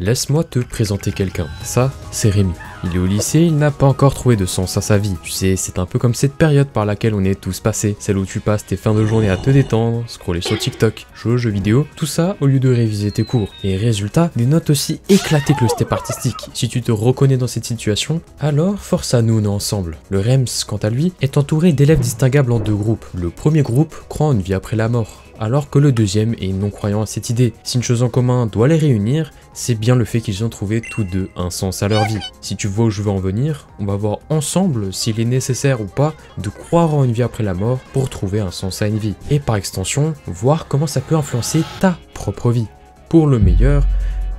Laisse-moi te présenter quelqu'un. Ça, c'est Rémi. Il est au lycée, il n'a pas encore trouvé de sens à sa vie. Tu sais, c'est un peu comme cette période par laquelle on est tous passés. Celle où tu passes tes fins de journée à te détendre, scroller sur TikTok, jouer aux jeux vidéo, tout ça au lieu de réviser tes cours. Et résultat, des notes aussi éclatées que le step artistique. Si tu te reconnais dans cette situation, alors force à nous, on est ensemble. Le REMS, quant à lui, est entouré d'élèves distinguables en deux groupes. Le premier groupe croit en une vie après la mort, alors que le deuxième est non-croyant à cette idée. Si une chose en commun doit les réunir, c'est bien le fait qu'ils ont trouvé tous deux un sens à leur vie. Si tu vois où je veux en venir, on va voir ensemble s'il est nécessaire ou pas de croire en une vie après la mort pour trouver un sens à une vie. Et par extension, voir comment ça peut influencer ta propre vie, pour le meilleur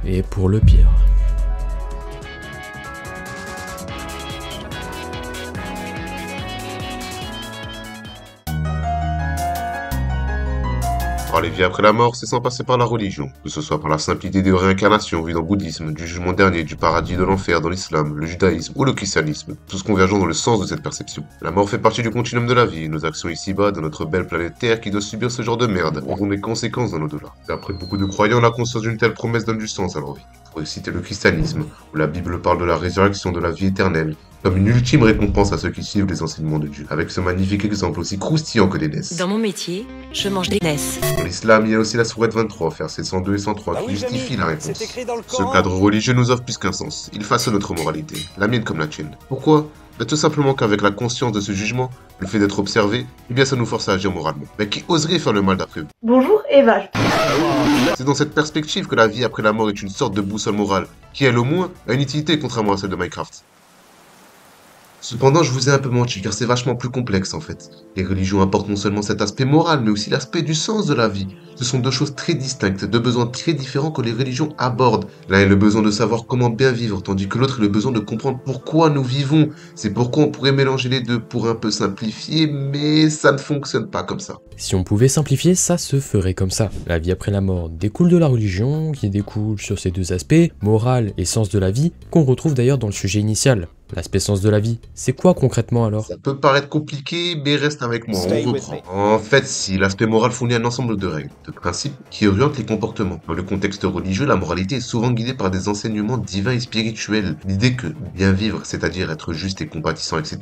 et pour le pire. Par les vies après la mort, c'est sans passer par la religion, que ce soit par la simple idée de réincarnation vue dans le bouddhisme, du jugement dernier, du paradis, de l'enfer dans l'islam, le judaïsme ou le christianisme, tous convergeant dans le sens de cette perception. La mort fait partie du continuum de la vie, nos actions ici-bas, dans notre belle planète Terre qui doit subir ce genre de merde, auront des conséquences dans l'au-delà. D'après beaucoup de croyants, la conscience d'une telle promesse donne du sens à leur vie. On pourrait citer le christianisme, où la Bible parle de la résurrection de la vie éternelle, comme une ultime récompense à ceux qui suivent les enseignements de Dieu, avec ce magnifique exemple aussi croustillant que des NES. Dans mon métier, je mange des NES. Dans l'islam, il y a aussi la sourate 23, versets 102 et 103, qui justifie la réponse. Ce cadre religieux nous offre plus qu'un sens. Il façonne notre moralité, la mienne comme la tienne. Pourquoi ? Tout simplement qu'avec la conscience de ce jugement, le fait d'être observé, eh bien ça nous force à agir moralement. Mais qui oserait faire le mal d'après vous ? Bonjour Eva. C'est dans cette perspective que la vie après la mort est une sorte de boussole morale, qui elle au moins a une utilité contrairement à celle de Minecraft. Cependant, je vous ai un peu menti, car c'est vachement plus complexe en fait. Les religions apportent non seulement cet aspect moral, mais aussi l'aspect du sens de la vie. Ce sont deux choses très distinctes, deux besoins très différents que les religions abordent. L'un est le besoin de savoir comment bien vivre, tandis que l'autre est le besoin de comprendre pourquoi nous vivons. C'est pourquoi on pourrait mélanger les deux pour un peu simplifier, mais ça ne fonctionne pas comme ça. Si on pouvait simplifier, ça se ferait comme ça. La vie après la mort découle de la religion, qui découle sur ces deux aspects, moral et sens de la vie, qu'on retrouve d'ailleurs dans le sujet initial. L'aspect sens de la vie, c'est quoi concrètement alors? Ça peut paraître compliqué, mais reste avec moi, on reprend. En fait, si, l'aspect moral fournit un ensemble de règles, de principes qui orientent les comportements. Dans le contexte religieux, la moralité est souvent guidée par des enseignements divins et spirituels. L'idée que bien vivre, c'est-à-dire être juste et compatissant, etc.,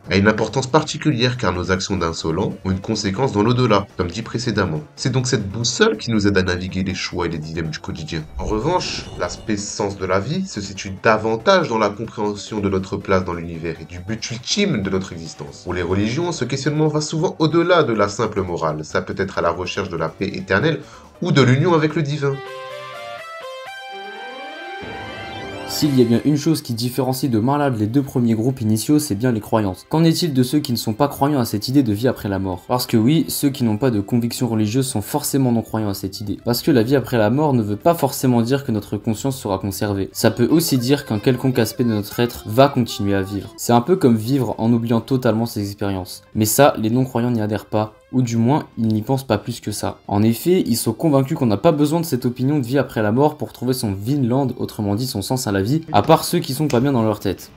a une importance particulière car nos actions d'insolents ont une conséquence dans l'au-delà, comme dit précédemment. C'est donc cette boussole qui nous aide à naviguer les choix et les dilemmes du quotidien. En revanche, l'aspect sens de la vie se situe davantage dans la compréhension de notre place dans l'univers et du but ultime de notre existence. Pour les religions, ce questionnement va souvent au-delà de la simple morale. Ça peut être à la recherche de la paix éternelle ou de l'union avec le divin. S'il y a bien une chose qui différencie de malade les deux premiers groupes initiaux, c'est bien les croyances. Qu'en est-il de ceux qui ne sont pas croyants à cette idée de vie après la mort? Parce que oui, ceux qui n'ont pas de conviction religieuse sont forcément non croyants à cette idée. Parce que la vie après la mort ne veut pas forcément dire que notre conscience sera conservée. Ça peut aussi dire qu'un quelconque aspect de notre être va continuer à vivre. C'est un peu comme vivre en oubliant totalement ses expériences. Mais ça, les non-croyants n'y adhèrent pas, ou du moins, ils n'y pensent pas plus que ça. En effet, ils sont convaincus qu'on n'a pas besoin de cette opinion de vie après la mort pour trouver son Vinland, autrement dit son sens à la vie, à part ceux qui sont pas bien dans leur tête.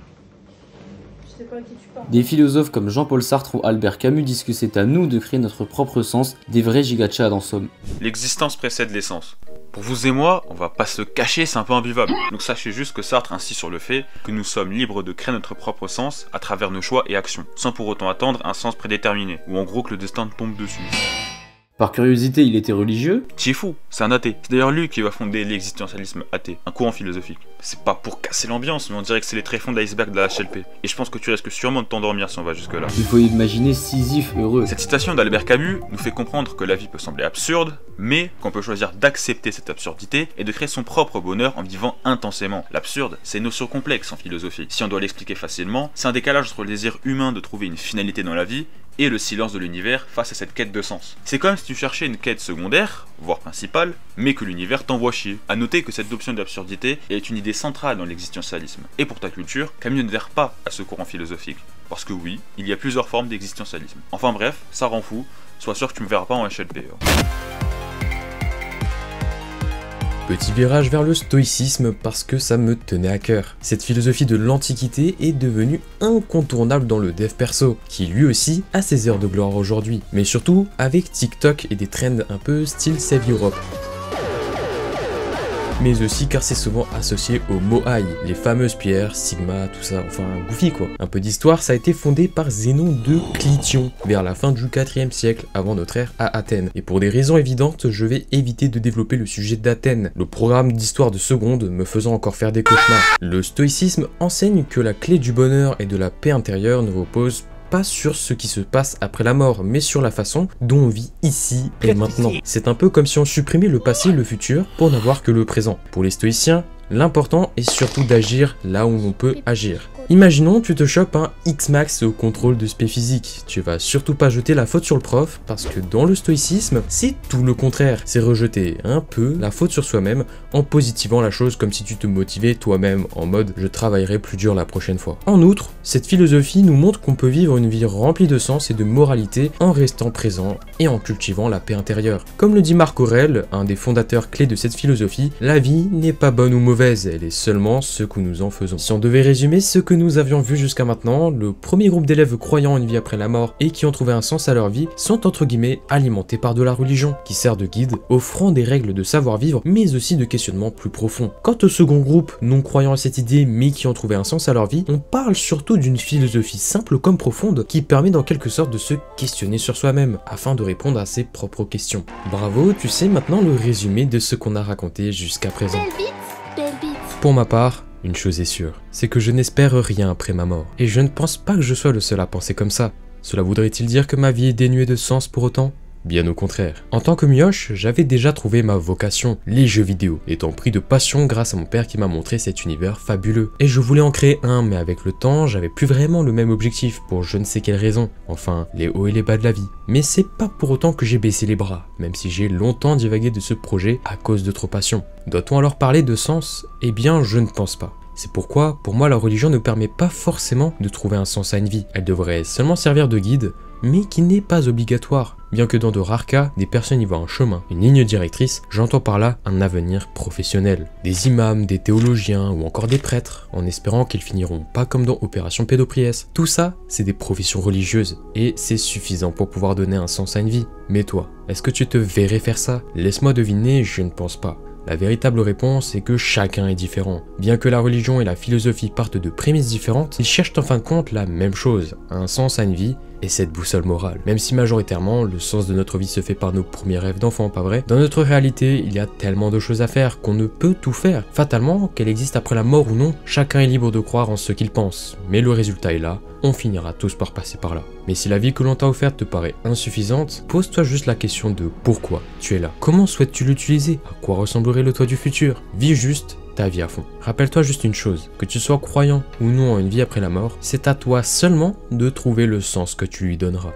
Des philosophes comme Jean-Paul Sartre ou Albert Camus disent que c'est à nous de créer notre propre sens, des vrais gigachas en somme. L'existence précède l'essence. Pour vous et moi, on va pas se cacher, c'est un peu imbuvable. Donc sachez juste que Sartre insiste sur le fait que nous sommes libres de créer notre propre sens à travers nos choix et actions, sans pour autant attendre un sens prédéterminé, ou en gros que le destin tombe dessus. Par curiosité, il était religieux? C'est fou, c'est un athée. C'est d'ailleurs lui qui va fonder l'existentialisme athée, un courant philosophique. C'est pas pour casser l'ambiance, mais on dirait que c'est les tréfonds de l'iceberg de la HLP. Et je pense que tu risques sûrement de t'endormir si on va jusque là. Il faut imaginer Sisyphe heureux. Cette citation d'Albert Camus nous fait comprendre que la vie peut sembler absurde, mais qu'on peut choisir d'accepter cette absurdité et de créer son propre bonheur en vivant intensément. L'absurde, c'est une notion complexe en philosophie. Si on doit l'expliquer facilement, c'est un décalage entre le désir humain de trouver une finalité dans la vie et le silence de l'univers face à cette quête de sens. C'est comme si tu cherchais une quête secondaire, voire principale, mais que l'univers t'envoie chier. A noter que cette option d'absurdité est une idée centrale dans l'existentialisme. Et pour ta culture, Camus n'adhère pas à ce courant philosophique. Parce que oui, il y a plusieurs formes d'existentialisme. Enfin bref, ça rend fou, sois sûr que tu me verras pas en HLP. Petit virage vers le stoïcisme parce que ça me tenait à cœur. Cette philosophie de l'Antiquité est devenue incontournable dans le dev perso, qui lui aussi a ses heures de gloire aujourd'hui. Mais surtout avec TikTok et des trends un peu style Save Europe. mais aussi car c'est souvent associé au Moai, les fameuses pierres, Sigma, tout ça, enfin goofy quoi. Un peu d'histoire, ça a été fondé par Zénon de Clytion, vers la fin du 4e siècle avant notre ère à Athènes. Et pour des raisons évidentes, je vais éviter de développer le sujet d'Athènes, le programme d'histoire de seconde me faisant encore faire des cauchemars. Le stoïcisme enseigne que la clé du bonheur et de la paix intérieure ne repose pas sur ce qui se passe après la mort, mais sur la façon dont on vit ici et maintenant. C'est un peu comme si on supprimait le passé et le futur pour n'avoir que le présent. Pour les stoïciens, l'important est surtout d'agir là où on peut agir. Imaginons tu te chopes un X-Max au contrôle de spé physique. Tu vas surtout pas jeter la faute sur le prof, parce que dans le stoïcisme, c'est tout le contraire. C'est rejeter un peu la faute sur soi-même en positivant la chose comme si tu te motivais toi-même en mode je travaillerai plus dur la prochaine fois. En outre, cette philosophie nous montre qu'on peut vivre une vie remplie de sens et de moralité en restant présent et en cultivant la paix intérieure. Comme le dit Marc Aurèle, un des fondateurs clés de cette philosophie, la vie n'est pas bonne ou mauvaise, elle est seulement ce que nous en faisons. Si on devait résumer ce que nous avions vu jusqu'à maintenant, le premier groupe d'élèves croyant en une vie après la mort et qui ont trouvé un sens à leur vie sont entre guillemets alimentés par de la religion, qui sert de guide, offrant des règles de savoir-vivre, mais aussi de questionnements plus profonds. Quant au second groupe, non croyant à cette idée mais qui ont trouvé un sens à leur vie, on parle surtout d'une philosophie simple comme profonde qui permet dans quelque sorte de se questionner sur soi-même, afin de répondre à ses propres questions. Bravo, tu sais maintenant le résumé de ce qu'on a raconté jusqu'à présent. Pour ma part, une chose est sûre, c'est que je n'espère rien après ma mort. Et je ne pense pas que je sois le seul à penser comme ça. Cela voudrait-il dire que ma vie est dénuée de sens pour autant ? Bien au contraire. En tant que mioche, j'avais déjà trouvé ma vocation, les jeux vidéo, étant pris de passion grâce à mon père qui m'a montré cet univers fabuleux. Et je voulais en créer un, mais avec le temps, j'avais plus vraiment le même objectif pour je ne sais quelle raison. Enfin, les hauts et les bas de la vie. Mais c'est pas pour autant que j'ai baissé les bras, même si j'ai longtemps divagué de ce projet à cause de trop passion. Doit-on alors parler de sens ? Eh bien, je ne pense pas. C'est pourquoi, pour moi, la religion ne permet pas forcément de trouver un sens à une vie. Elle devrait seulement servir de guide, mais qui n'est pas obligatoire. Bien que dans de rares cas, des personnes y voient un chemin, une ligne directrice, j'entends par là un avenir professionnel. Des imams, des théologiens ou encore des prêtres, en espérant qu'ils finiront pas comme dans Opération Pédopriès. Tout ça, c'est des professions religieuses, et c'est suffisant pour pouvoir donner un sens à une vie. Mais toi, est-ce que tu te verrais faire ça? Laisse-moi deviner, je ne pense pas. La véritable réponse est que chacun est différent. Bien que la religion et la philosophie partent de prémices différentes, ils cherchent en fin de compte la même chose, un sens à une vie et cette boussole morale. Même si majoritairement, le sens de notre vie se fait par nos premiers rêves d'enfant, pas vrai? Dans notre réalité, il y a tellement de choses à faire qu'on ne peut tout faire. Fatalement, qu'elle existe après la mort ou non, chacun est libre de croire en ce qu'il pense. Mais le résultat est là, on finira tous par passer par là. Mais si la vie que l'on t'a offerte te paraît insuffisante, pose-toi juste la question de pourquoi tu es là. Comment souhaites-tu l'utiliser? À quoi ressemblerait le toi du futur? Vis juste ta vie à fond. Rappelle-toi juste une chose, que tu sois croyant ou non en une vie après la mort, c'est à toi seulement de trouver le sens que tu lui donneras.